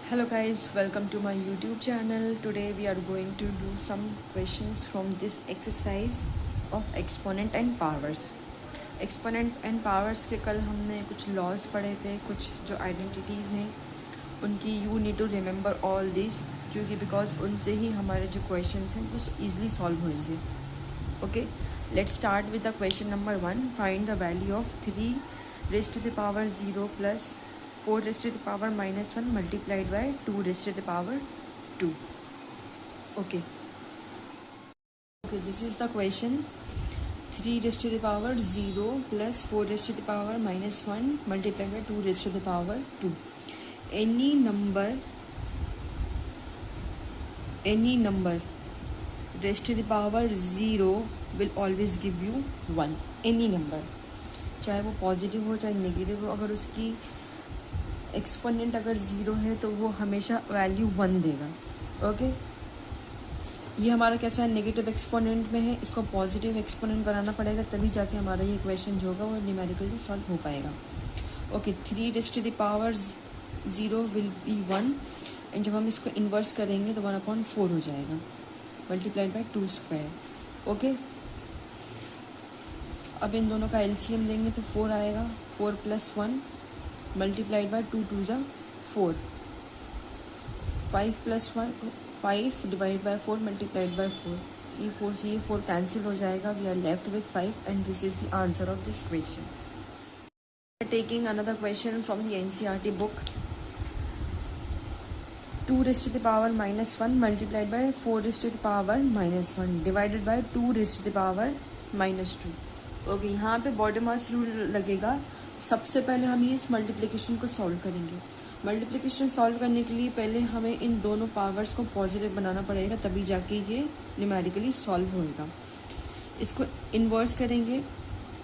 Hello guys, welcome to my YouTube channel. Today we are going to do some questions from this exercise of exponent and powers. Exponent and powers के कल हमने कुछ laws पढ़े थे, कुछ जो identities हैं उनकी you need to remember all this, क्योंकि बिकॉज उनसे ही हमारे जो क्वेश्चंस हैं वो ईज़िली सॉल्व होंगे. Okay, let's start with the question number 1. Find the value of 3 raised to the power 0 plus 4 raised to the power minus 1 multiplied by 2 raised to the power 2. Okay, this is the question. 3 raised to the power 0 plus 4 raised to the power minus 1 multiplied by 2 raised to the power 2. Any number raised to the power 0 will always give you 1. Any number, चाहे वो positive हो चाहे negative हो, अगर उसकी exponent अगर 0 है तो वो हमेशा वैल्यू 1 देगा. ओके, ये हमारा कैसा है, नेगेटिव एक्सपोनेंट में है, इसको पॉजिटिव एक्सपोनेंट बनाना पड़ेगा, तभी जाके हमारा ये इक्वेशन जो होगा वो न्यूमेरिकली सॉल्व हो पाएगा. Okay, 3 raised to the power 0 will be 1, and जब हम इसको इन्वर्स करेंगे तो 1/4 हो जाएगा मल्टीप्लाइड बाई 2 स्क्वायर. ओके, अब इन दोनों का एलसीएम लेंगे तो 4 आएगा. 4 + 1 मल्टीप्लाइड बाई 2 2 ज़ा 4. 5 + 1 5 डिवाइड बाई 4 मल्टीप्लाइड बाई 4. ये 4 से ये 4 कैंसिल हो जाएगा. We are left with 5 and this is the answer of this question. Taking another question from the NCERT book. 2 raised to the power -1 multiplied by 4 raised to the power -1 divided by 2 raised to the power -2. Okay, यहाँ पे बॉडीमास rule लगेगा. सबसे पहले हम ये इस multiplication को solve करेंगे. मल्टीप्लिकेशन सॉल्व करने के लिए पहले हमें इन दोनों पावर्स को पॉजिटिव बनाना पड़ेगा, तभी जाके ये न्यूमेरिकली सॉल्व होएगा. इसको इन्वर्स करेंगे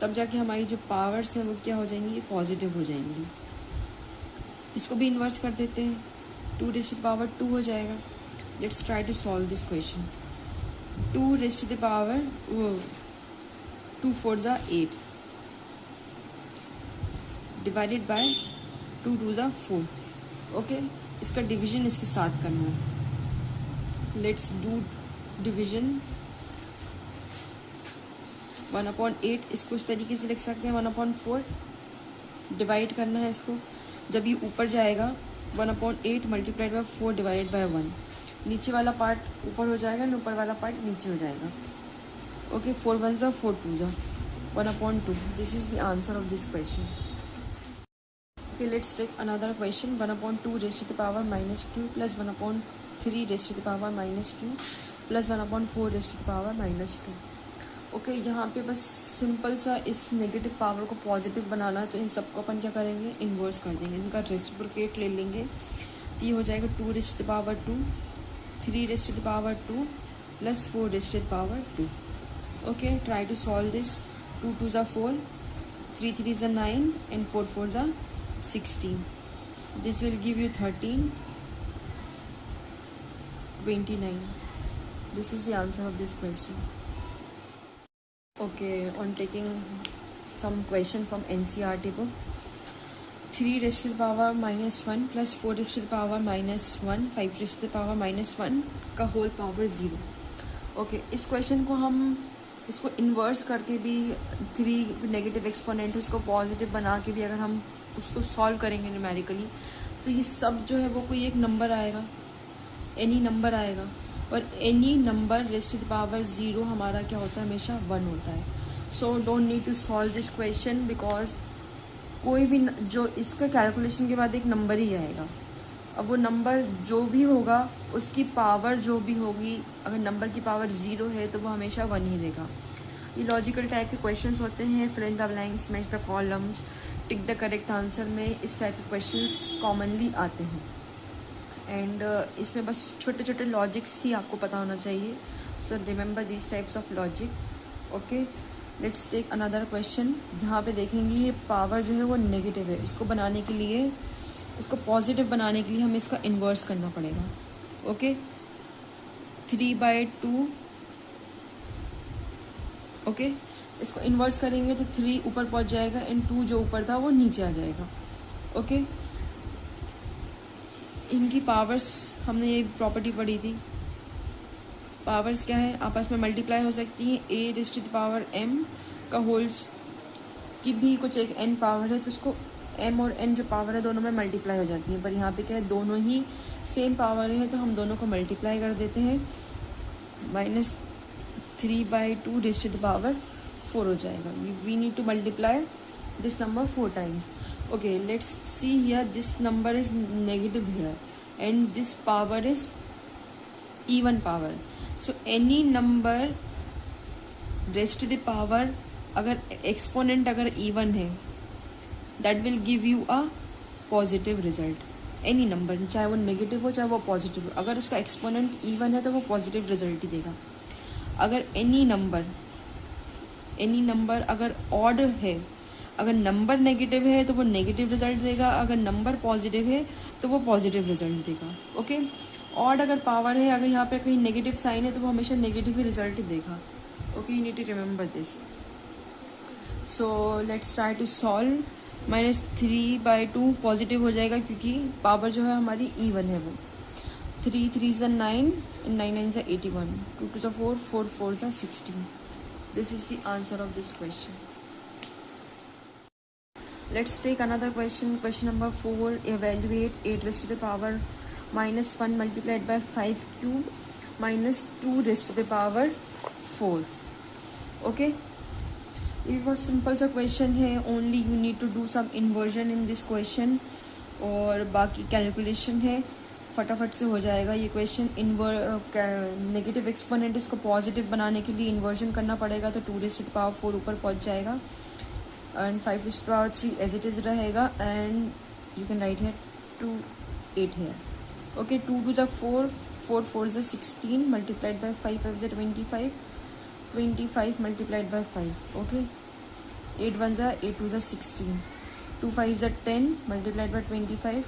तब जाके हमारी जो पावर्स हैं वो क्या हो जाएंगी, ये पॉजिटिव हो जाएंगी. इसको भी इन्वर्स कर देते हैं. 2 raised to the power 2 हो जाएगा. Let's try to solve this question. 2 raised to the power 2 4 ज़ा 8 डिवाइडेड बाय 2 2 ज़ा 4. ओके, इसका डिवीजन इसके साथ करना है. Let's do division. 1/8 इसको इस तरीके से लिख सकते हैं. 1/4 डिवाइड करना है इसको. जब ये ऊपर जाएगा 1/8 मल्टीप्लाइड बाई 4 डिवाइडेड बाई 1. नीचे वाला पार्ट ऊपर हो जाएगा और ऊपर वाला पार्ट नीचे हो जाएगा. ओके, 4 1 ज़ा 4 2 ज़ा 1/2. This is the answer of this question. Okay, let's take another question. 1/2 raised to the power -2 plus 1/3 raised to the power -2 plus 1/4 raised to the power -2. Okay, यहाँ पे बस सिंपल सा इस नेगेटिव पावर को positive बनाना है, तो इन सबको अपन क्या करेंगे, इन्वर्स कर देंगे. इनका रेसिप्रोकेट ले लेंगे तो ये हो जाएगा 2 raised to the power 2, 3 raised to the power 2 plus 4 raised to the power 2. Okay, try to solve this. 2 2 ज़ा 4, 3 3 ज़ा 9 and 4 4 ज़ा 16. This will give you 13 29. This is the answer of this question. Okay, on taking some question from NCERT book. 3 raised to the power -1 plus 4 raised to the power -1 5 raised to the power -1 का whole power 0. Okay, इस question को हम इसको inverse करके भी 3 negative exponent उसको positive बना के भी अगर हम उसको सॉल्व करेंगे न्यूमेरिकली, तो ये सब जो है वो कोई एक नंबर आएगा, एनी नंबर आएगा. और any number raised to the power 0 हमारा क्या होता है, हमेशा 1 होता है. So don't need to solve this question, because कोई भी जो इसका कैलकुलेशन के बाद एक नंबर ही आएगा. अब वो नंबर जो भी होगा उसकी पावर जो भी होगी, अगर नंबर की पावर 0 है तो वो हमेशा 1 ही देगा. ये लॉजिकल टाइप के क्वेश्चंस होते हैं. Fill in the blanks, match the columns, tick the correct answer में इस टाइप के क्वेश्चंस कॉमनली आते हैं. एंड इसमें बस छोटे छोटे लॉजिक्स ही आपको पता होना चाहिए. So remember this types of logic. Okay, let's take another question. यहाँ पे देखेंगे ये पावर जो है वो नेगेटिव है. इसको बनाने के लिए, इसको पॉजिटिव बनाने के लिए हमें इसका इन्वर्स करना पड़ेगा. ओके, 3/2. ओके, इसको इन्वर्स करेंगे तो 3 ऊपर पहुँच जाएगा एंड 2 जो ऊपर था वो नीचे आ जाएगा. ओके, इनकी पावर्स हमने ये प्रॉपर्टी पढ़ी थी। पावर्स क्या है, आपस में मल्टीप्लाई हो सकती हैं। A raise to the power m का होल्स की भी कुछ एक एन पावर है, तो उसको एम और एन जो पावर है दोनों में मल्टीप्लाई हो जाती है। पर यहाँ पे क्या है, दोनों ही सेम पावर है, तो हम दोनों को मल्टीप्लाई कर देते हैं। -3/2 रेज़ टू द पावर 4 हो जाएगा। We need to multiply this number 4 times. Okay, let's see here, this number is negative here and this power is even power. So any number raised to the power, अगर exponent अगर even है, that will give you a positive result. Any number, चाहे वो negative हो चाहे वो positive हो, अगर उसका exponent even है तो वो positive result ही देगा। अगर any number अगर odd है, अगर नंबर नेगेटिव है तो वो नेगेटिव रिजल्ट देगा, अगर नंबर पॉजिटिव है तो वो पॉजिटिव रिजल्ट देगा। ओके, ऑड अगर पावर है, अगर यहाँ पे कहीं नेगेटिव साइन है तो वो हमेशा नेगेटिव ही रिजल्ट ही देगा। Okay, you need to remember this. So let's try to solve. -3/2 positive हो जाएगा क्योंकि पावर जो है हमारी इवन है। वो 3 3 ज़ा 9 and 9 9 ज़ा 81, 2 2 ज़ा 4, 4 4 ज़ा 16। This is the answer of this question. Let's take another question. Question number 4. Evaluate 8 raised to the power -1 multiplied by 5 cube -2 raised to the power 4. Okay. ये बहुत सिंपल सा क्वेश्चन है। Only you need to do some inversion in this question और बाकी calculation है, फटाफट से हो जाएगा ये क्वेश्चन। नेगेटिव एक्सपोनेंट इसको पॉजिटिव बनाने के लिए इन्वर्जन करना पड़ेगा, तो 2 raised to the power 4 ऊपर पहुँच जाएगा and 5 raised to the power 3 as it is रहेगा, and you can write here 2 8 here. Okay, 2 2 ज़ा 4, 4 4 ज़ा 16 multiplied by 5 5 ज़ा 25, 25 multiplied by 5. Okay, 8 1 ज़ा 8 2 ज़ा 16, 2 5 ज़ा 10 multiplied by 25,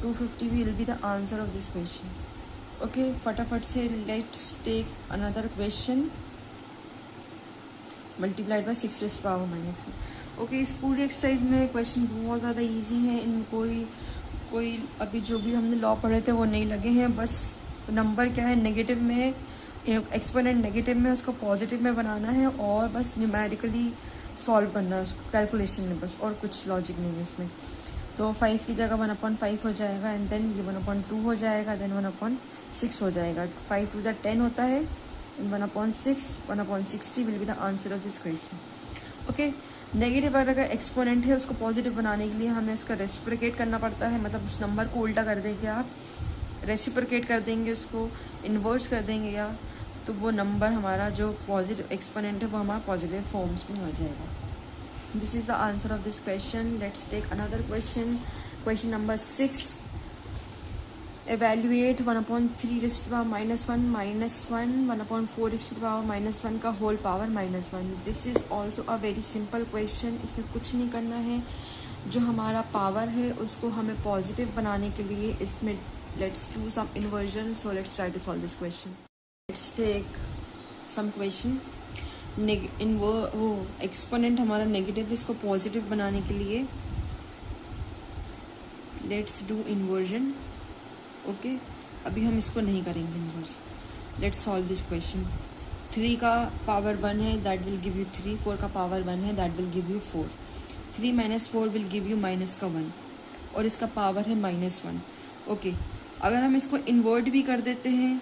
250 will be the answer of this question. Okay, फटाफट से let's take another question multiplied by 6 raised to the power -1. Okay, इस पूरी एक्सरसाइज में क्वेश्चन बहुत ज़्यादा इजी है। इन कोई अभी जो भी हमने लॉ पढ़े थे वो नहीं लगे हैं। बस नंबर क्या है, नेगेटिव में, एक्सपोनेंट नेगेटिव में, उसको पॉजिटिव में बनाना है और बस न्यूमेरिकली सॉल्व करना है उसको कैलकुलेशन में, बस और कुछ लॉजिक नहीं है इसमें। तो 5 की जगह 1/5 हो जाएगा एंड देन ये 1/2 हो जाएगा, देन 1/6 हो जाएगा। 5 2 ज़ा 10 होता है, 1/6, 1/60 will be the answer of this question. Okay, negative अगर एक्सपोनेंट है उसको पॉजिटिव बनाने के लिए हमें उसका रेसिप्रोकेट करना पड़ता है, मतलब उस नंबर को उल्टा कर देंगे आप, रेसिप्रोकेट कर देंगे उसको, इन्वर्स कर देंगे या, तो वो नंबर हमारा जो पॉजिटिव एक्सपोनेंट है वो हमारा पॉजिटिव फॉर्म्स में आ जाएगा। This is the answer of this question. Let's take another question. Question number 6. Evaluate 1/3 raised to the power -1 -1 1/4 raised to the power -1 का whole power -1. This is also a very simple question. इसमें कुछ नहीं करना है, जो हमारा power है उसको हमें पॉजिटिव बनाने के लिए इसमें let's do some inversion. So let's try to solve this question. Let's take some question. वो एक्सपोनेंट हमारा नेगेटिव है, इसको पॉजिटिव बनाने के लिए लेट्स डू इन्वर्जन. ओके, अभी हम इसको नहीं करेंगे inverse. Let's solve this question. 3 का पावर 1 है, दैट विल गिव यू 3. 4 का पावर 1 है, that will give you 4. 3 - 4 will give you -1 और इसका पावर है -1. ओके, अगर हम इसको इन्वर्ट भी कर देते हैं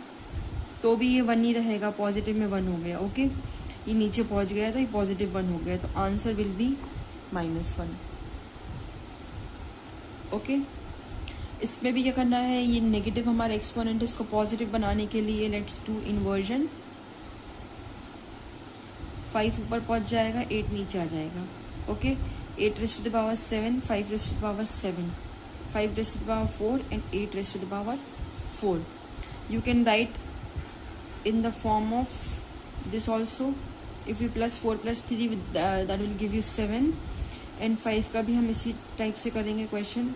तो भी ये 1 ही रहेगा, पॉजिटिव में 1 हो गया. ओके, ये नीचे पहुंच गया तो ये पॉजिटिव 1 हो गया, तो आंसर विल बी -1. ओके, इसमें भी क्या करना है, ये नेगेटिव हमारा एक्सपोनेंट है, इसको पॉजिटिव बनाने के लिए लेट्स डू इन्वर्जन. 5 ऊपर पहुंच जाएगा, 8 नीचे आ जाएगा. Okay, 8 raised to the power 7, 5 raised to the power 7, 5 raised to the power 4 and 8 raised to the power 4. You can write in the form of this also. If you plus 4 plus 3 that will give you 7 and 5 का भी हम इसी type से करेंगे question.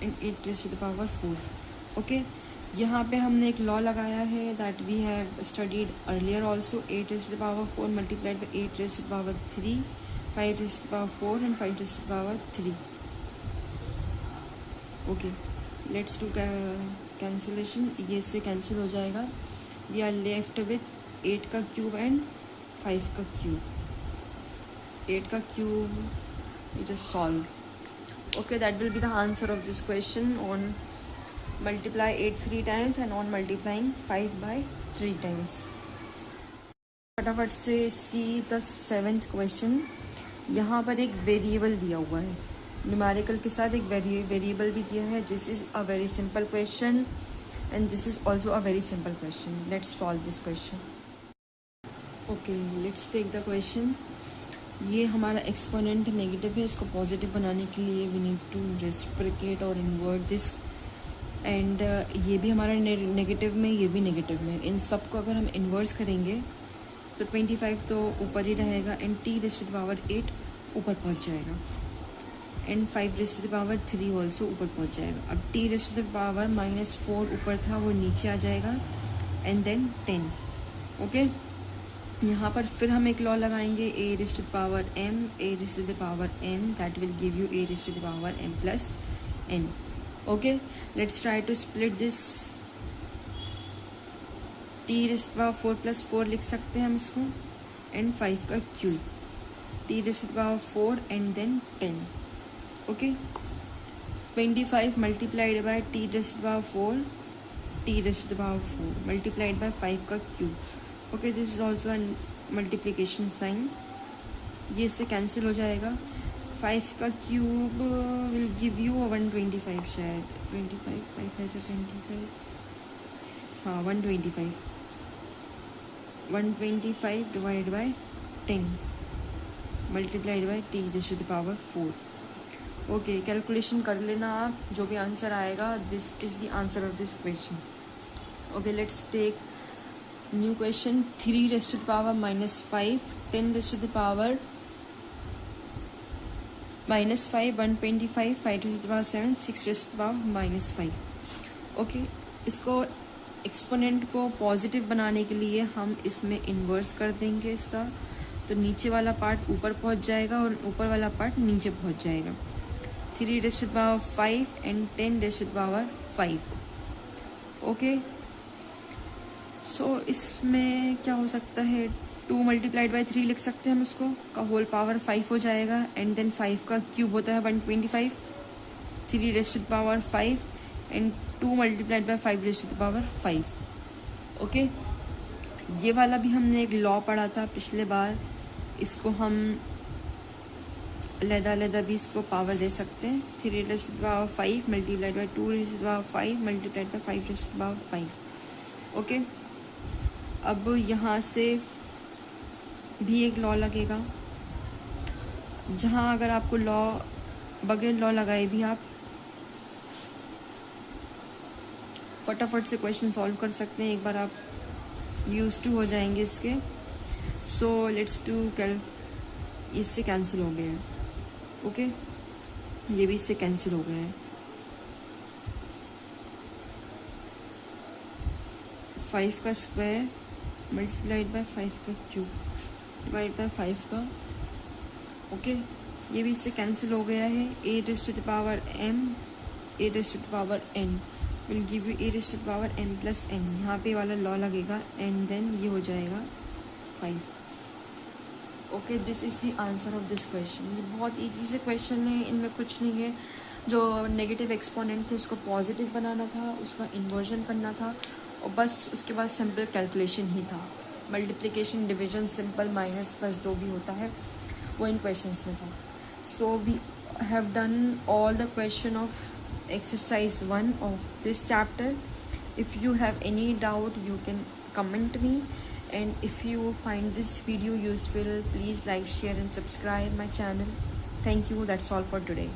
and 8 raised to the power 4. Okay, यहाँ पे हमने एक लॉ लगाया है that we have studied earlier also. 8 raised to the power 4 multiplied by 8 raised to the power 3, 5 raised to the power 4 and 5 raised to the power 3. Okay, let's do cancellation. ये इससे cancel हो जाएगा। We are left with 8 का cube and 5 का cube. 8 का cube you just solve. Okay, that will be the answer of this question on multiply 8 3 times and on multiplying 5 by 3 times. फटाफट से see the 7th question. यहाँ पर एक variable दिया हुआ है, न्यूमेरिकल के साथ एक वेरिएबल भी दिया है। This is a very simple question and this is also a very simple question. Let's solve this question. Okay, let's take the question. ये हमारा एक्सपोनेंट नेगेटिव है, इसको पॉजिटिव बनाने के लिए वी नीड टू रेसिप्रोकेट और इन्वर्ट दिस। एंड ये भी हमारा नेगेटिव में, ये भी नेगेटिव में। इन सब को अगर हम इन्वर्स करेंगे तो 25 तो ऊपर ही रहेगा and T raise to the power 8 ऊपर पहुंच जाएगा and 5 raise to the power 3 also ऊपर पहुंच जाएगा। अब T raise to the power -4 ऊपर था, वो नीचे आ जाएगा एंड देन 10। ओके, यहाँ पर फिर हम एक लॉ लगाएंगे, a raise to the power m, a raise to the power n, that will give you a raise to the power m plus n। Okay, let's try to split this. T raise to the power 4 plus 4 लिख सकते हैं हम इसको and 5 का cube. T raise to the power 4 and then 10। Okay, 25 multiplied by T raise to the power 4, T raise to the power 4 multiplied by 5 का cube. Okay, this is also an multiplication sign. ये इससे cancel हो जाएगा। 5 का cube will give you 125 शायद। 25 5 ऐसे 25, हाँ 125। 125 divide by 10 multiplied by T raise to the power 4। Okay, calculation कर लेना आप, जो भी आंसर आएगा this is the answer of this question. Okay, let's take new question. 3 raise to the power -5, 10 raise to the power -5, 125, 5 raise to the power 7, 6 raise to the power -5। Okay, इसको exponent को positive बनाने के लिए हम इसमें inverse कर देंगे इसका, तो नीचे वाला पार्ट ऊपर पहुंच जाएगा और ऊपर वाला पार्ट नीचे पहुंच जाएगा। 3 raise to the power 5 and 10 raise to the power 5। Okay, so इसमें क्या हो सकता है, 2 मल्टीप्लाइड बाई 3 लिख सकते हैं हम इसको, का होल पावर 5 हो जाएगा एंड देन 5 का क्यूब होता है 125। 3 raise to the power 5 and 2 multiplied by 5 raise to the power 5। Okay, ये वाला भी हमने एक लॉ पढ़ा था पिछले बार, इसको हम अलग भी इसको पावर दे सकते हैं। 3 raise to the power 5 multiplied by 2 raise to the power 5 multiplied by 5 raise to the power 5। Okay, अब यहाँ से भी एक लॉ लगेगा, जहाँ अगर आपको लॉ बगैर लॉ लगाए भी आप फटाफट से क्वेश्चन सॉल्व कर सकते हैं, एक बार आप यूज टू हो जाएंगे इसके। सो लेट्स डू इससे कैंसिल हो गए हैं। ओके, ये भी इससे कैंसिल हो गए हैं। 5 का स्क्वायर मल्टीप्लाइड बाय 5 का क्यूब डिवाइड बाय 5 का। ओके, ये भी इससे कैंसिल हो गया है। A raise to the power m, a raise to the power n will give you a raise to the power m plus n। यहाँ पे वाला लॉ लगेगा एंड देन ये हो जाएगा 5। Okay, this is the answer of this question. ये बहुत easy से क्वेश्चन है, इनमें कुछ नहीं है। जो नेगेटिव एक्सपोनेंट थे उसको पॉजिटिव बनाना था, उसका इन्वर्जन करना था और बस उसके बाद सिंपल कैलकुलेशन ही था। Multiplication, division, simple, minus, plus जो भी होता है वो इन क्वेश्चंस में था। So we have done all the question of exercise 1 of this chapter. If you have any doubt you can comment me, and if you find this video useful, please like, share and subscribe my channel. Thank you. That's all for today.